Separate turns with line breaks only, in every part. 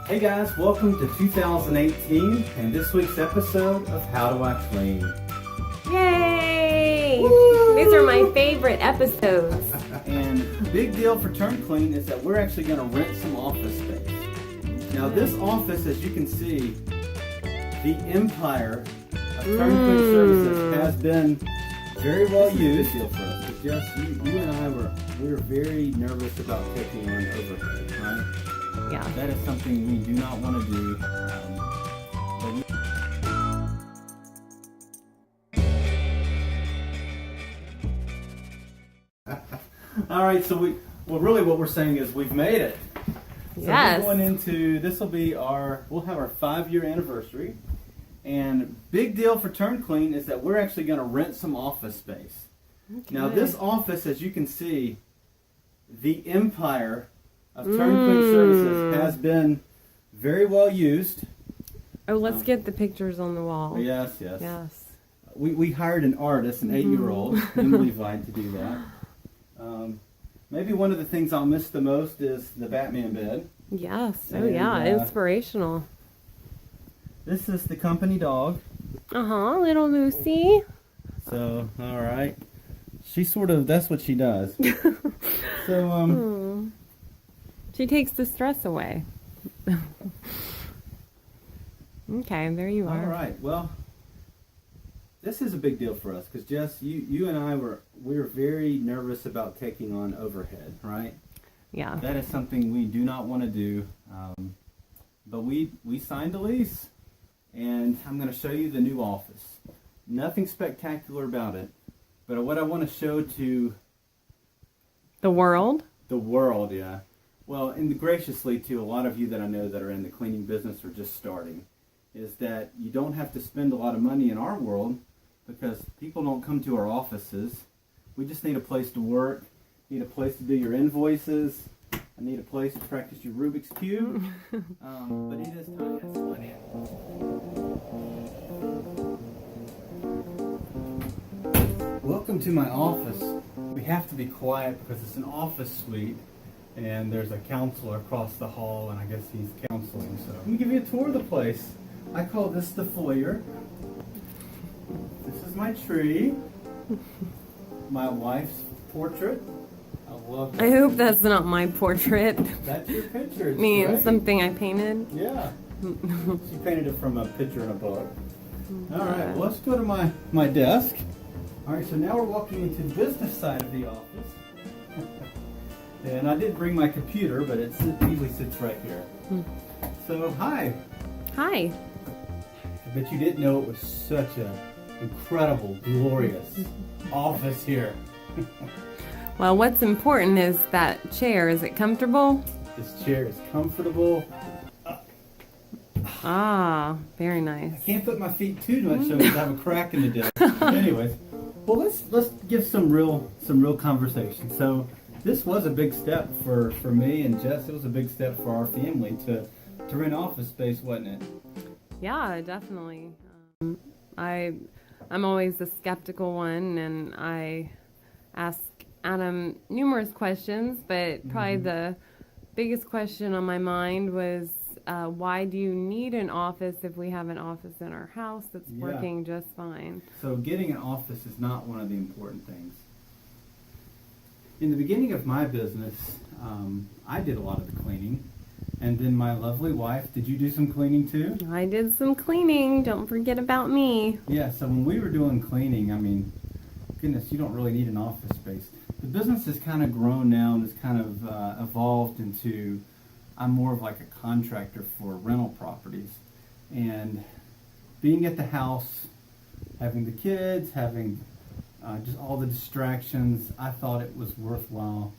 Hey guys, welcome to 2018 and this week's episode of How Do I Clean?
Yay!
Woo!
These are my favorite episodes.
And the big deal for Turn Clean is that we're actually going to rent some office space. Now this office, as you can see, the empire of Turn Clean Services has been very well used. Deal for us. But Jess, you and I we were very nervous about taking on overhead, right?
Yeah.
That is something we do not want to do. All right, so really what we're saying is we've made it. So
Yes.
we're going into, we'll have our 5-year anniversary. And big deal for Turn Clean is that we're actually going to rent some office space.
Okay.
Now this office, as you can see, the empire of Turn Clean Services has been very well used.
Oh, let's get the pictures on the wall.
Yes.
Yes.
We hired an artist, an 8-year-old, Emily Vide, to do that. Maybe one of the things I'll miss the most is the Batman bed.
Yes. Oh,
And,
yeah. Inspirational.
This is the company dog.
Little Lucy.
So, all right. That's what she does. So,
She takes the stress away. Okay, there you are.
all right. Well, this is a big deal for us because Jess, you and I were very nervous about taking on overhead, right?
Yeah.
That is something we do not want to do. But we signed a lease, and I'm going to show you the new office. Nothing spectacular about it, but what I want to show to
The world?
the world, yeah. Well, and graciously to a lot of you that I know that are in the cleaning business or just starting, is that you don't have to spend a lot of money in our world because people don't come to our offices. We just need a place to work, need a place to do your invoices, I need a place to practice your Rubik's Cube. But it is time. Yes, come on in. Welcome to my office. We have to be quiet because it's an office suite. And there's a counselor across the hall, and I guess he's counseling. So let me give you a tour of the place. I call this the foyer. This is my tree. My wife's portrait. I love
I
that.
hope that's not my portrait.
That's your picture. It's
Means
great.
something I painted.
Yeah. She painted it from a picture in a book. All right, well, let's go to my desk. All right, so now we're walking into the business side of the office. And I did bring my computer, but it usually sits right here. So, hi.
Hi.
I bet you didn't know it was such an incredible, glorious office here.
Well, what's important is that chair. Is it comfortable?
This chair is comfortable.
Ah, very nice.
I can't put my feet too much so I have a crack in the desk. Anyways, well, let's give some real conversation. So, this was a big step for me and Jess. It was a big step for our family to rent office space, wasn't it?
Yeah, definitely. I'm always the skeptical one, and I ask Adam numerous questions, but probably the biggest question on my mind was, why do you need an office if we have an office in our house that's working just fine?
So getting an office is not one of the important things. In the beginning of my business, I did a lot of the cleaning. And then my lovely wife, did you do some cleaning too?
I did some cleaning. Don't forget about me.
Yeah, so when we were doing cleaning, I mean, goodness, you don't really need an office space. The business has kind of grown now and has kind of evolved into, I'm more of like a contractor for rental properties. And being at the house, having the kids, having just all the distractions, I thought it was worthwhile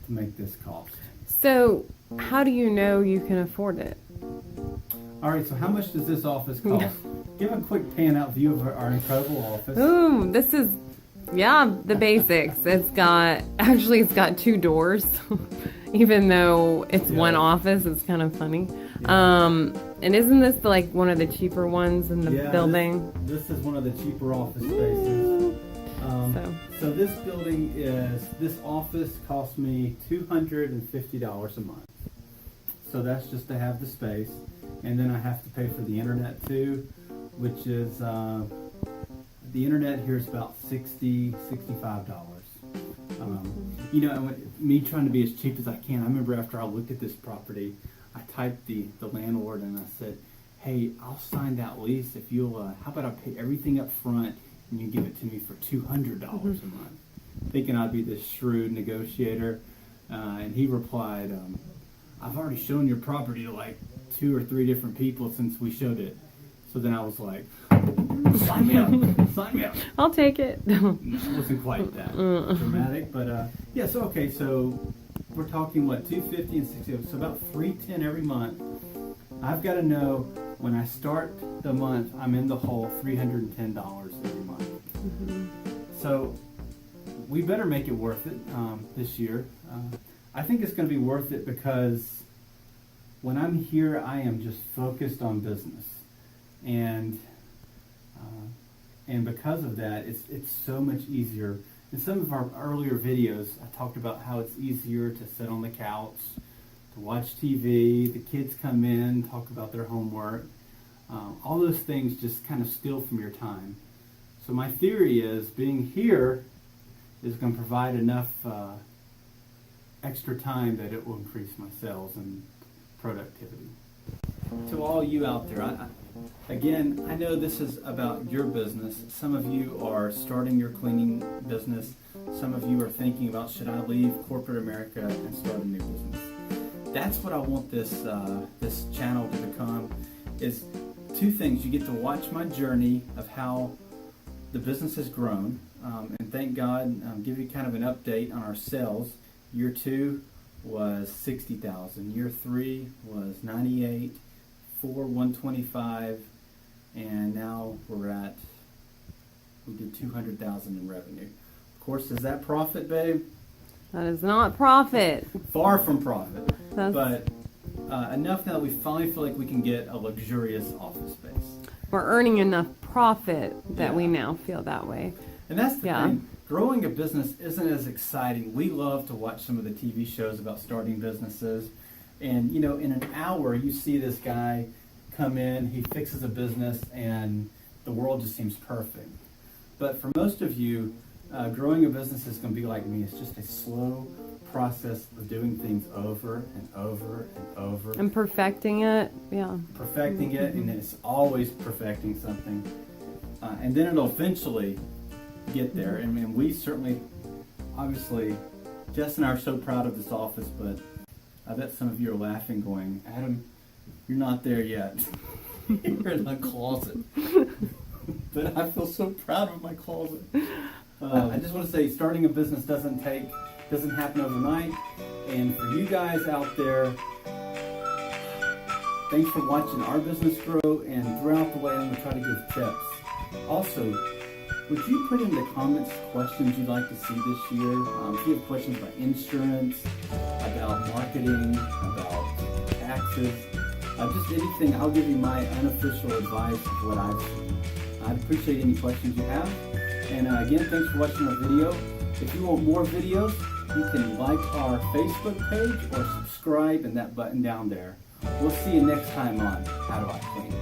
to make this cost.
So, how do you know you can afford it?
All right, so how much does this office cost? Give a quick pan-out view of our incredible office.
Ooh, this is, the basics. It's got 2 doors, even though it's one office. It's kind of funny. And isn't this like one of the cheaper ones in the building?
This is one of the cheaper office spaces. So this office cost me $250 a month. So that's just to have the space. And then I have to pay for the internet too, which is, the internet here is about $65. You know, and me trying to be as cheap as I can, I remember after I looked at this property, I typed the landlord and I said, hey, I'll sign that lease if you'll, how about I pay everything up front and you give it to me for $200 a month, thinking I'd be this shrewd negotiator. And he replied, I've already shown your property to like 2 or 3 different people since we showed it. So then I was like, sign me up, sign me up.
I'll take it.
No, it wasn't quite that dramatic, but yeah. So okay, so we're talking what, $250 and $60, so about $310 every month. I've got to know when I start the month, I'm in the hole $310 every month. So we better make it worth it this year. I think it's going to be worth it because when I'm here, I am just focused on business, and because of that, it's so much easier. In some of our earlier videos, I talked about how it's easier to sit on the couch, to watch TV, the kids come in, talk about their homework. All those things just kind of steal from your time. So my theory is being here is going to provide enough extra time that it will increase my sales and productivity. To all you out there, again, I know this is about your business. Some of you are starting your cleaning business. Some of you are thinking about, should I leave corporate America and start a new business? That's what I want this this channel to become, is 2 things. You get to watch my journey of how the business has grown, and thank God, give you kind of an update on our sales. Year 2 was 60,000. Year 3 was 98. 4, 125, and now we did 200,000 in revenue. Of course, is that profit, babe?
That is not profit.
Far from profit,
That's,
but enough now that we finally feel like we can get a luxurious office space.
we're earning enough profit that
Yeah.
we now feel that way.
And that's the
Yeah.
thing. Growing a business isn't as exciting. We love to watch some of the TV shows about starting businesses. And, you know, in an hour, you see this guy come in, he fixes a business, and the world just seems perfect. But for most of you, growing a business is going to be like me. It's just a slow process of doing things over and over and over.
And perfecting it, yeah.
Perfecting it, and it's always perfecting something. And then it'll eventually get there. I mean, we certainly, obviously, Jess and I are so proud of this office, but I bet some of you are laughing going, Adam, you're not there yet. You're in the closet. But I feel so proud of my closet. I just want to say, starting a business doesn't happen overnight. And for you guys out there, thanks for watching our business grow. And throughout the way, I'm going to try to give tips. Also, would you put in the comments questions you'd like to see this year? If you have questions about insurance, about marketing, about taxes, just anything, I'll give you my unofficial advice of what I've seen. I'd appreciate any questions you have. And again, thanks for watching our video. If you want more videos, you can like our Facebook page or subscribe in that button down there. We'll see you next time on How Do I Clean?